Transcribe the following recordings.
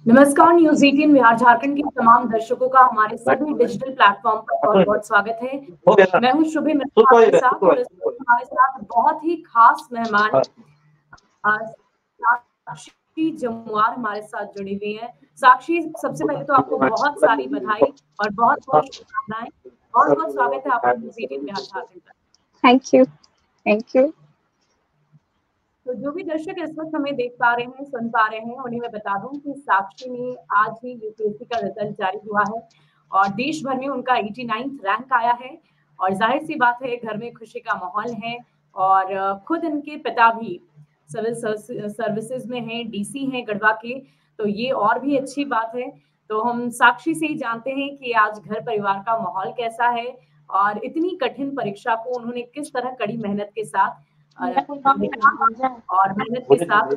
नमस्कार, न्यूज़ 18 बिहार झारखंड के तमाम दर्शकों का हमारे सभी डिजिटल प्लेटफॉर्म पर बहुत-बहुत स्वागत है। मैं हूँ शुभी मित्रा आपके साथ और इस वक्त हमारे साथ बहुत ही खास मेहमान साक्षी जमुआर हमारे साथ जुड़ी हुई हैं। साक्षी, सबसे पहले तो आपको बहुत सारी बधाई और बहुत-बहुत शुभकामनाएं। बहुत-बहुत स्वागत है आपका न्यूज़ 18 बिहार झारखंड पर। Thank you, thank you. तो जो भी दर्शक इस वक्त हमें देख पा रहे हैं, सुन पा रहे हैं, उन्हें मैं बता दूं कि साक्षी ने आज ही यूपीएससी का रिजल्ट जारी हुआ है और देश भर में उनका 89th रैंक आया है और जाहिर सी बात है घर में खुशी का माहौल है और खुद इनके पिता भी सिविल सर्विसेज में हैं, डीसी हैं गढ़वा के, तो ये और भी अच्छी बात है। तो हम साक्षी से ही जानते हैं कि आज घर परिवार का माहौल कैसा है और इतनी कठिन परीक्षा को उन्होंने किस तरह कड़ी मेहनत के साथ और मेहनत के साथ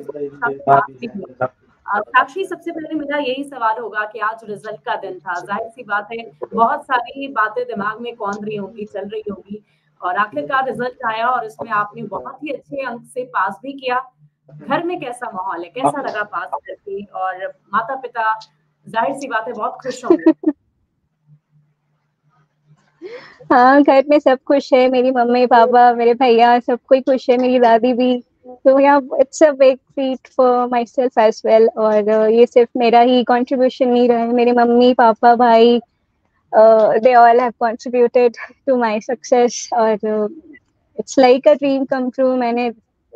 साक्षी, सबसे पहले मेरा यही सवाल होगा कि आज रिजल्ट का दिन था, जाहिर सी बात है बहुत सारी बातें दिमाग में कौन रही होंगी, चल रही होंगी और आखिरकार रिजल्ट आया और इसमें आपने बहुत ही अच्छे अंक से पास भी किया। घर में कैसा माहौल है, कैसा लगा पास करके? और माता पिता जाहिर सी बात है बहुत खुश होंगे। हाँ, घर में सब खुश है, मेरी मम्मी पापा, मेरे भैया, सब कोई खुश है, मेरी दादी भी। तो it's a big feat for myself as well. और ये सिर्फ मेरा ही कंट्रीब्यूशन नहीं रहा है, मेरे मम्मी पापा भाई, they all have contributed to my success। और it's like a dream come true. मैंने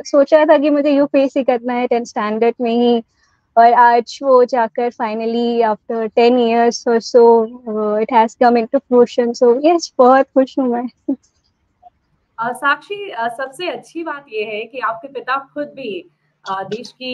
सोचा था कि मुझे यूपीएससी करना है 10th स्टैंडर्ड में ही, और आज वो जाकर finally after 10 years or so it has come into fruition। So yes, बहुत खुश हूँ मैं। साक्षी, सबसे अच्छी बात ये है कि आपके पिता खुद भी देश की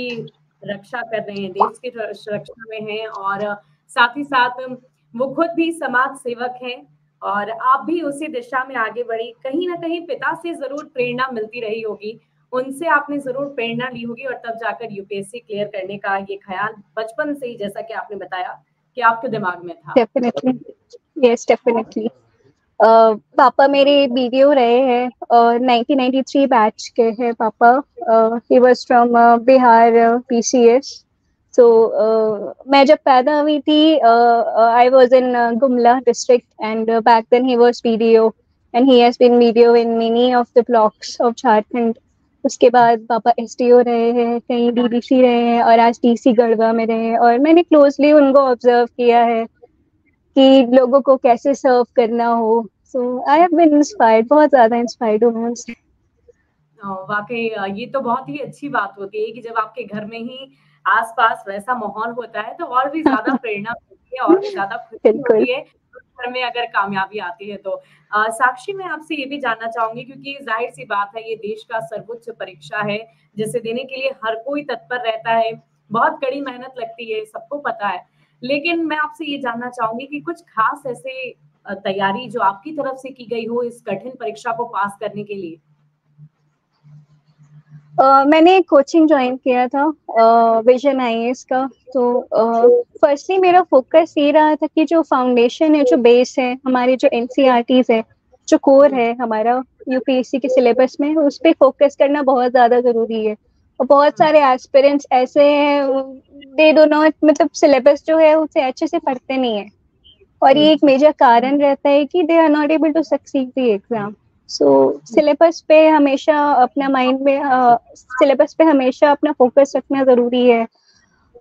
रक्षा कर रहे हैं, देश की रक्षा में हैं और साथ ही साथ वो खुद भी समाज सेवक हैं और आप भी उसी दिशा में आगे बढ़ी। कहीं ना कहीं पिता से जरूर प्रेरणा मिलती रही होगी, उनसे आपने जरूर प्रेरणा ली होगी और तब जाकर यूपीएससी क्लियर करने का ये ख्याल बचपन से ही, जैसा कि आपने बताया, कि आपके दिमाग में था। Definitely, yes definitely. पापा मेरे बीडीओ रहे हैं, 1993 बैच के हैं पापा। He was from Bihar PCS. So मैं जब पैदा हुई थी, I was in Gumla district and back then he was BDO and he has been BDO in many of the blocks of Jharkhand. उसके बाद पापा एसडीओ रहे हैं, कहीं डीडीसी रहे हैं और आज डीसी गढ़वा में रहे हैं। और मैंने क्लोजली उनको ऑब्जर्व किया है कि लोगों को कैसे सर्व करना हो। सो आई हैव बीन इंस्पायर्ड, बहुत ज्यादा इंस्पायर्ड हूँ मैं उनसे। वाकई ये तो बहुत ही अच्छी बात होती है कि जब आपके घर में ही आसपास वैसा माहौल होता है तो और भी ज्यादा प्रेरणा मिलती है और भी ज्यादा खुशी होती है घर में अगर कामयाबी आती है तो। साक्षी, मैं आपसे ये भी जानना चाहूंगी क्योंकि जाहिर सी बात है ये देश का सर्वोच्च परीक्षा है जिसे देने के लिए हर कोई तत्पर रहता है, बहुत कड़ी मेहनत लगती है, सबको पता है। लेकिन मैं आपसे ये जानना चाहूंगी कि कुछ खास ऐसे तैयारी जो आपकी तरफ से की गई हो इस कठिन परीक्षा को पास करने के लिए? मैंने एक कोचिंग ज्वाइन किया था विजन आईएएस का। तो फर्स्टली मेरा फोकस ये रहा था कि जो फाउंडेशन है, जो बेस है, हमारे जो एनसीईआरटीज है, जो कोर है हमारा यूपीएससी के सिलेबस में, उस पर फोकस करना बहुत ज़्यादा ज़रूरी है। और बहुत सारे एस्पिरेंट्स ऐसे हैं, दे डू नॉट, मतलब सिलेबस जो है उसे अच्छे से पढ़ते नहीं है और ये एक मेजर कारण रहता है कि they are not able to succeed the exam. So syllabus पे हमेशा अपना माइंड में सिलेबस पे हमेशा अपना फोकस रखना ज़रूरी है।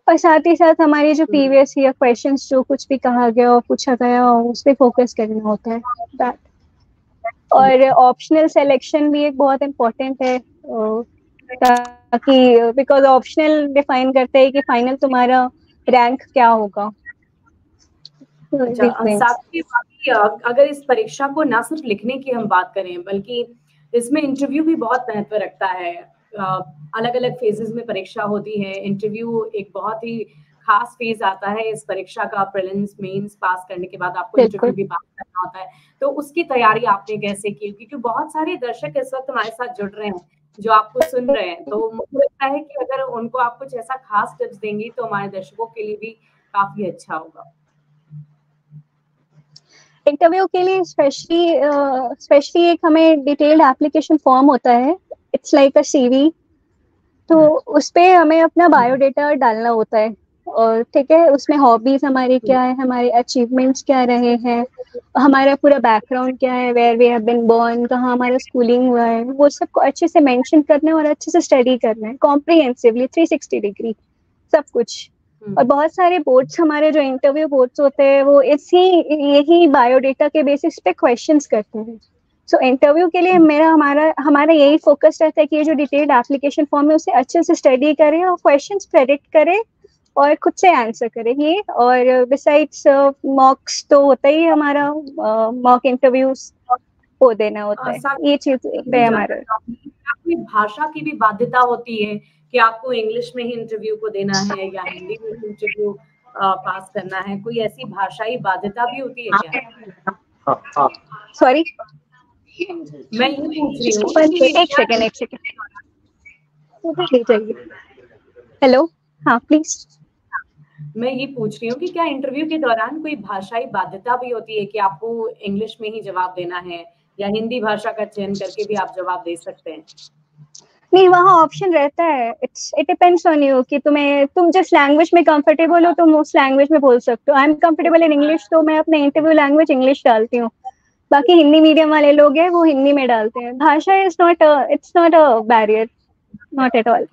और साथ ही साथ हमारे जो प्रीवियस ईयर क्वेश्चंस जो कुछ भी कहा गया और पूछा गया उस पर फोकस करना होता है दैट। और ऑप्शनल सिलेक्शन भी एक बहुत इम्पोर्टेंट है, ताकि बिकॉज ऑप्शनल डिफाइन करता है कि फाइनल तुम्हारा रैंक क्या होगा। साक्षी, अगर इस परीक्षा को ना सिर्फ लिखने की हम बात करें बल्कि इसमें इंटरव्यू भी बहुत महत्व रखता है। अलग अलग फेजेस में परीक्षा होती है, इंटरव्यू एक बहुत ही खास फेज आता है इस परीक्षा का। प्रीलिम्स मेंस पास करने के बाद आपको इंटरव्यू भी पास करना होता है, तो उसकी तैयारी आपने कैसे की? क्योंकि बहुत सारे दर्शक इस वक्त हमारे साथ जुड़ रहे हैं जो आपको सुन रहे हैं, तो मुझे लगता है कि अगर उनको आप कुछ ऐसा खास टिप्स देंगी तो हमारे दर्शकों के लिए भी काफी अच्छा होगा। इंटरव्यू के लिए स्पेशली एक हमें डिटेल्ड एप्लीकेशन फॉर्म होता है, इट्स लाइक अ सीवी। तो उस पे हमें अपना बायोडेटा डालना होता है, और ठीक है, उसमें हॉबीज हमारी क्या है, हमारे अचीवमेंट्स क्या रहे हैं, हमारा पूरा बैकग्राउंड क्या है, where we have been born, कहाँ हमारा स्कूलिंग हुआ है, वो सबको अच्छे से मेंशन करना है और अच्छे से स्टडी करना है कॉम्प्रिहेंसिवली 360 डिग्री सब कुछ। और बहुत सारे बोर्ड्स हमारे जो इंटरव्यू बोर्ड्स होते हैं वो यही बायोडेटा के बेसिस पे क्वेश्चंस करते हैं। सो इंटरव्यू के लिए हमारा हमारा यही फोकस रहता है कि ये जो डिटेल्ड एप्लीकेशन फॉर्म है उसे अच्छे से स्टडी करें और क्वेश्चंस प्रेडिक्ट करें और खुद से आंसर करें ये। और बिसाइड्स मॉक्स तो होता ही है हमारा, मॉक इंटरव्यूज वो देना होता है, ये चीज पे हमारा। कोई भाषा की भी बाध्यता होती है कि आपको इंग्लिश में ही इंटरव्यू को देना है या हिंदी में इंटरव्यू पास करना है, कोई ऐसी भाषाई बाध्यता भी होती है क्या? सॉरी, मैं ये पूछ रही हूँ, एक सेकेंड हेलो, हाँ प्लीज। मैं ये पूछ रही हूँ कि क्या इंटरव्यू के दौरान कोई भाषाई बाध्यता भी होती है कि आपको इंग्लिश में ही जवाब देना है या हिंदी भाषा का चयन करके भी आप जवाब दे सकते हैं? नहीं, वहाँ ऑप्शन रहता है, इट डिपेंड्स ऑन यू कि तुम जिस लैंग्वेज में कंफर्टेबल हो तुम उस लैंग्वेज में बोल सकते हो। I am comfortable in English, तो मैं अपने इंटरव्यू लैंग्वेज इंग्लिश डालती हूँ। बाकी हिंदी मीडियम वाले लोग हैं वो हिंदी में डालते हैं। भाषा it's not a barrier, not at all.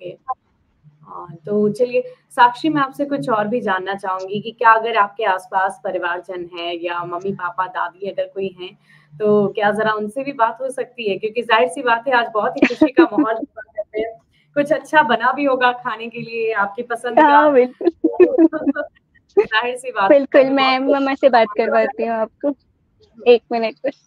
तो चलिए साक्षी, मैं आपसे कुछ और भी जानना चाहूंगी कि क्या अगर आपके आसपास परिवारजन है या मम्मी पापा दादी अगर कोई हैं तो क्या जरा उनसे भी बात हो सकती है, क्योंकि जाहिर सी बात है आज बहुत ही खुशी का माहौल है, कुछ अच्छा बना भी होगा खाने के लिए आपकी पसंद का। बिल्कुल जाहिर सी बात, बिल्कुल, मैं मम्मा से बात करवाती हूँ आपको, 1 मिनट बस।